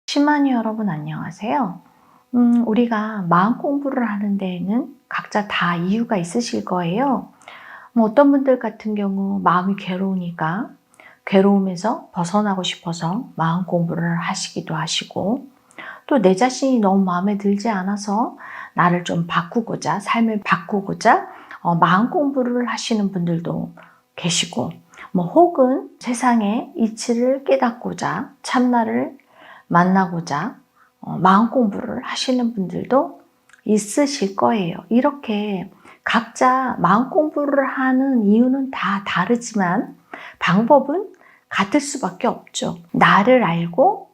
10만이 여러분 안녕하세요. 우리가 마음 공부를 하는 데에는 각자 다 이유가 있으실 거예요. 어떤 분들 같은 경우 마음이 괴로우니까 괴로움에서 벗어나고 싶어서 마음 공부를 하시기도 하시고, 또 내 자신이 너무 마음에 들지 않아서 나를 좀 바꾸고자, 삶을 바꾸고자 마음 공부를 하시는 분들도 계시고, 혹은 세상의 이치를 깨닫고자, 참나를 만나고자 마음 공부를 하시는 분들도 있으실 거예요. 이렇게 각자 마음 공부를 하는 이유는 다 다르지만 방법은 같을 수밖에 없죠. 나를 알고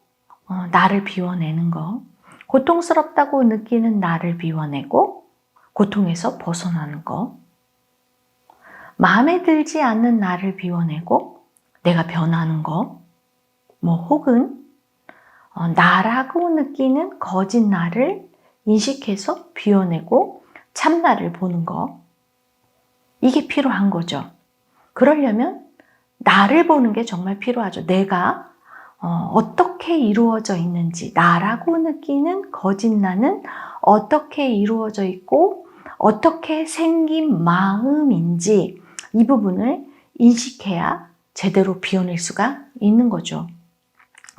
나를 비워내는 거, 고통스럽다고 느끼는 나를 비워내고 고통에서 벗어나는 거, 마음에 들지 않는 나를 비워내고 내가 변하는 거, 혹은 나라고 느끼는 거짓 나를 인식해서 비워내고 참나를 보는 거, 이게 필요한 거죠. 그러려면 나를 보는 게 정말 필요하죠. 내가 어떻게 이루어져 있는지, 나라고 느끼는 거짓 나는 어떻게 이루어져 있고 어떻게 생긴 마음인지, 이 부분을 인식해야 제대로 비워낼 수가 있는 거죠.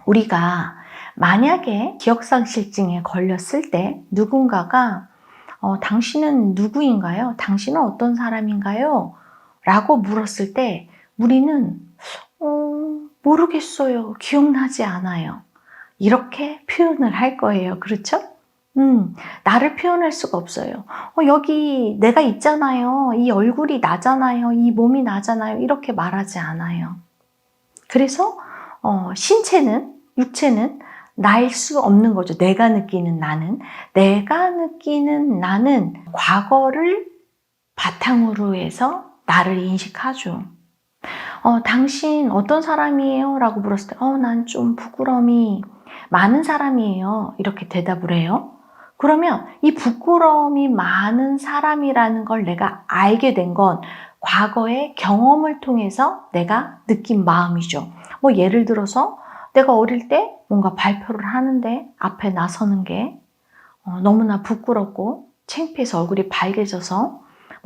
우리가 만약에 기억상실증에 걸렸을 때 누군가가 당신은 누구인가요? 당신은 어떤 사람인가요? 라고 물었을 때 우리는 모르겠어요. 기억나지 않아요. 이렇게 표현을 할 거예요. 그렇죠? 나를 표현할 수가 없어요. 여기 내가 있잖아요. 이 얼굴이 나잖아요. 이 몸이 나잖아요. 이렇게 말하지 않아요. 그래서 신체는, 육체는 날 수 없는 거죠. 내가 느끼는 나는. 내가 느끼는 나는 과거를 바탕으로 해서 나를 인식하죠. 당신 어떤 사람이에요? 라고 물었을 때, 난 좀 부끄러움이 많은 사람이에요. 이렇게 대답을 해요. 그러면 이 부끄러움이 많은 사람이라는 걸 내가 알게 된 건 과거의 경험을 통해서 내가 느낀 마음이죠. 예를 들어서 내가 어릴 때 뭔가 발표를 하는데 앞에 나서는 게 너무나 부끄럽고 창피해서 얼굴이 빨개져서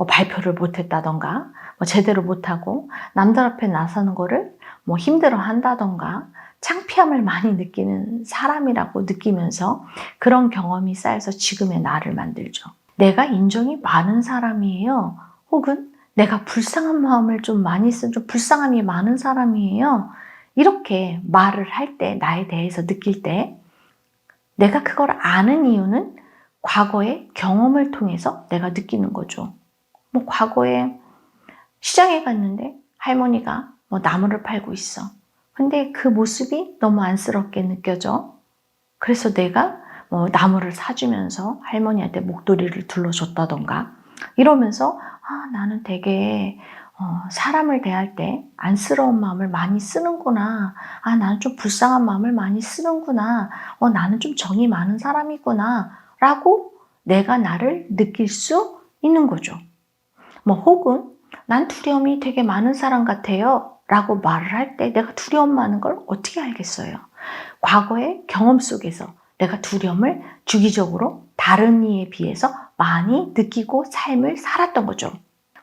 발표를 못했다던가, 제대로 못하고 남들 앞에 나서는 거를 힘들어 한다던가, 창피함을 많이 느끼는 사람이라고 느끼면서 그런 경험이 쌓여서 지금의 나를 만들죠. 내가 인정이 많은 사람이에요. 혹은 내가 불쌍한 마음을 좀 많이 쓴, 좀 불쌍함이 많은 사람이에요. 이렇게 말을 할 때, 나에 대해서 느낄 때 내가 그걸 아는 이유는 과거의 경험을 통해서 내가 느끼는 거죠. 과거에 시장에 갔는데 할머니가 나무를 팔고 있어. 근데 그 모습이 너무 안쓰럽게 느껴져. 그래서 내가 나무를 사주면서 할머니한테 목도리를 둘러줬다던가 이러면서 나는 되게 사람을 대할 때 안쓰러운 마음을 많이 쓰는구나. 나는 좀 불쌍한 마음을 많이 쓰는구나. 나는 좀 정이 많은 사람이구나. 라고 내가 나를 느낄 수 있는 거죠. 혹은 난 두려움이 되게 많은 사람 같아요. 라고 말을 할 때 내가 두려움 많은 걸 어떻게 알겠어요? 과거의 경험 속에서 내가 두려움을 주기적으로 다른 이에 비해서 많이 느끼고 삶을 살았던 거죠.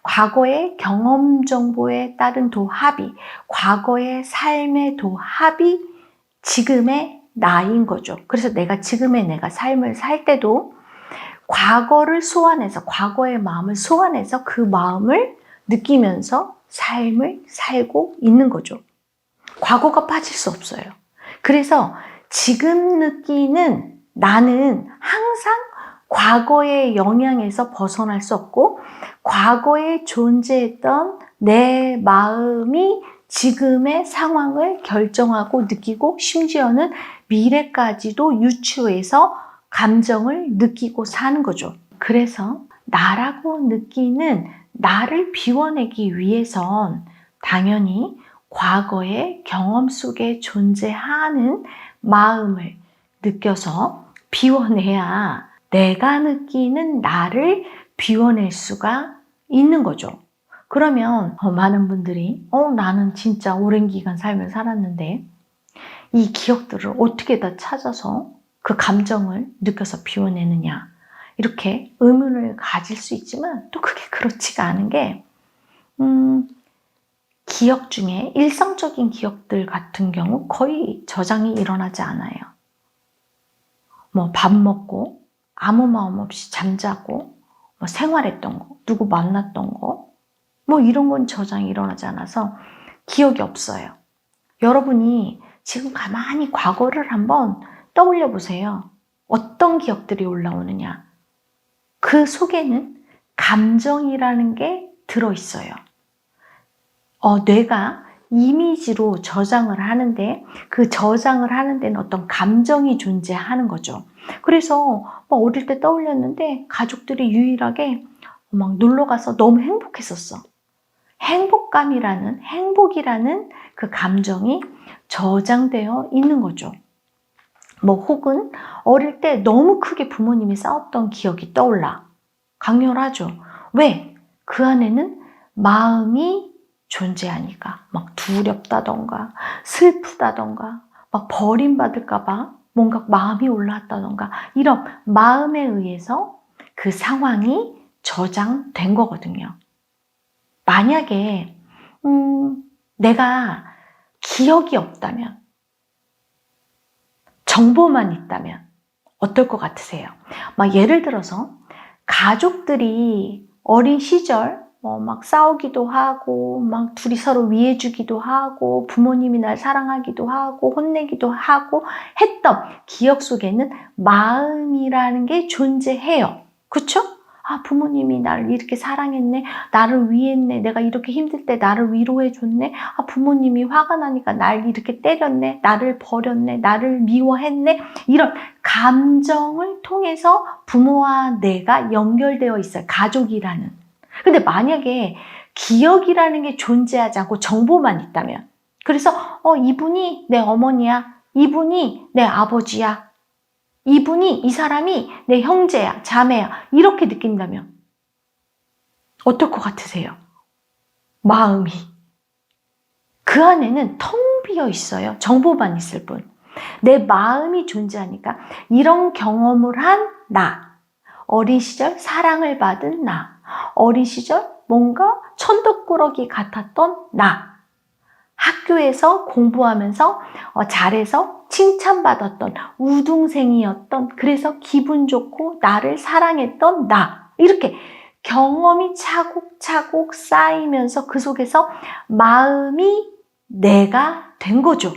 과거의 경험 정보에 따른 도합이, 과거의 삶의 도합이 지금의 나인 거죠. 그래서 내가 지금의 내가 삶을 살 때도 과거를 소환해서, 과거의 마음을 소환해서 그 마음을 느끼면서 삶을 살고 있는 거죠. 과거가 빠질 수 없어요. 그래서 지금 느끼는 나는 항상 과거의 영향에서 벗어날 수 없고, 과거에 존재했던 내 마음이 지금의 상황을 결정하고 느끼고, 심지어는 미래까지도 유추해서 감정을 느끼고 사는 거죠. 그래서 나라고 느끼는 나를 비워내기 위해선 당연히 과거의 경험 속에 존재하는 마음을 느껴서 비워내야 내가 느끼는 나를 비워낼 수가 있는 거죠. 그러면 많은 분들이 나는 진짜 오랜 기간 삶을 살았는데 이 기억들을 어떻게 다 찾아서 그 감정을 느껴서 비워내느냐, 이렇게 의문을 가질 수 있지만 또 그게 그렇지가 않은 게 기억 중에 일상적인 기억들 같은 경우 거의 저장이 일어나지 않아요. 뭐 밥 먹고 아무 마음 없이 잠자고 뭐 생활했던 거, 누구 만났던 거, 뭐 이런 건 저장이 일어나지 않아서 기억이 없어요. 여러분이 지금 가만히 과거를 한번 떠올려 보세요. 어떤 기억들이 올라오느냐. 그 속에는 감정이라는 게 들어있어요. 뇌가 이미지로 저장을 하는데 그 저장을 하는 데는 어떤 감정이 존재하는 거죠. 그래서 어릴 때 떠올렸는데 가족들이 유일하게 막 놀러 가서 너무 행복했었어. 행복이라는 그 감정이 저장되어 있는 거죠. 뭐 혹은 어릴 때 너무 크게 부모님이 싸웠던 기억이 떠올라. 강렬하죠. 왜? 그 안에는 마음이 존재하니까. 막 두렵다던가 슬프다던가 막 버림받을까 봐 뭔가 마음이 올라왔다던가 이런 마음에 의해서 그 상황이 저장된 거거든요. 만약에 내가 기억이 없다면, 정보만 있다면 어떨 것 같으세요? 막 예를 들어서 가족들이 어린 시절 막 싸우기도 하고 막 둘이 서로 위해주기도 하고 부모님이 날 사랑하기도 하고 혼내기도 하고 했던 기억 속에는 마음이라는 게 존재해요. 그쵸? 아, 부모님이 나를 이렇게 사랑했네, 나를 위했네, 내가 이렇게 힘들 때 나를 위로해줬네, 아, 부모님이 화가 나니까 날 이렇게 때렸네, 나를 버렸네, 나를 미워했네, 이런 감정을 통해서 부모와 내가 연결되어 있어요. 가족이라는. 근데 만약에 기억이라는 게 존재하지 않고 정보만 있다면, 그래서 이분이 내 어머니야, 이분이 내 아버지야, 이 사람이 내 형제야, 자매야, 이렇게 느낀다면 어떨 것 같으세요? 마음이. 그 안에는 텅 비어 있어요. 정보만 있을 뿐. 내 마음이 존재하니까 이런 경험을 한 나, 어린 시절 사랑을 받은 나, 어린 시절 뭔가 천덕꾸러기 같았던 나, 학교에서 공부하면서 잘해서 칭찬받았던 우등생이었던, 그래서 기분 좋고 나를 사랑했던 나, 이렇게 경험이 차곡차곡 쌓이면서 그 속에서 마음이 내가 된 거죠.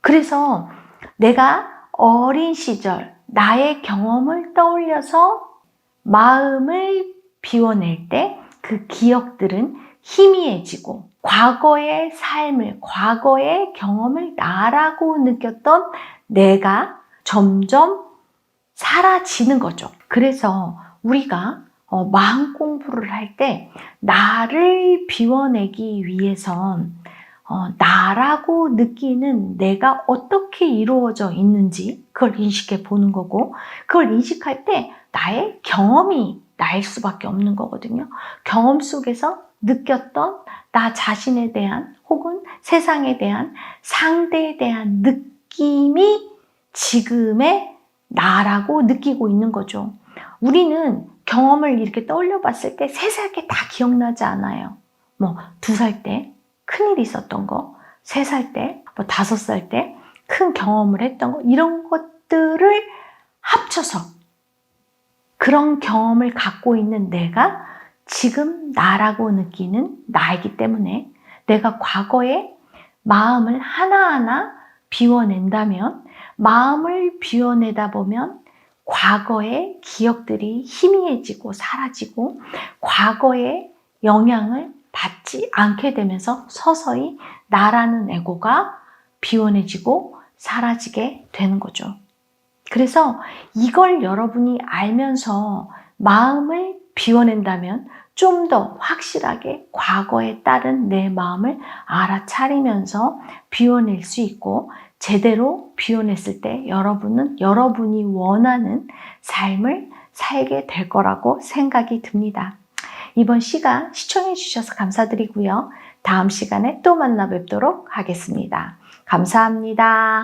그래서 내가 어린 시절 나의 경험을 떠올려서 마음을 비워낼 때 그 기억들은 희미해지고 과거의 삶을, 과거의 경험을 나라고 느꼈던 내가 점점 사라지는 거죠. 그래서 우리가 마음 공부를 할 때 나를 비워내기 위해선 나라고 느끼는 내가 어떻게 이루어져 있는지 그걸 인식해 보는 거고, 그걸 인식할 때 나의 경험이 나일 수밖에 없는 거거든요. 경험 속에서 느꼈던 나 자신에 대한 혹은 세상에 대한 상대에 대한 느낌이 지금의 나라고 느끼고 있는 거죠. 우리는 경험을 이렇게 떠올려 봤을 때 세세하게 다 기억나지 않아요. 뭐 2살 때 큰일이 있었던 거, 3살 때, 뭐 5살 때 큰 경험을 했던 거, 이런 것들을 합쳐서 그런 경험을 갖고 있는 내가 지금 나라고 느끼는 나이기 때문에 내가 과거의 마음을 하나하나 비워낸다면, 마음을 비워내다 보면 과거의 기억들이 희미해지고 사라지고 과거의 영향을 받지 않게 되면서 서서히 나라는 에고가 비워내지고 사라지게 되는 거죠. 그래서 이걸 여러분이 알면서 마음을 비워낸다면 좀 더 확실하게 과거에 따른 내 마음을 알아차리면서 비워낼 수 있고, 제대로 비워냈을 때 여러분은 여러분이 원하는 삶을 살게 될 거라고 생각이 듭니다. 이번 시간 시청해 주셔서 감사드리고요. 다음 시간에 또 만나 뵙도록 하겠습니다. 감사합니다.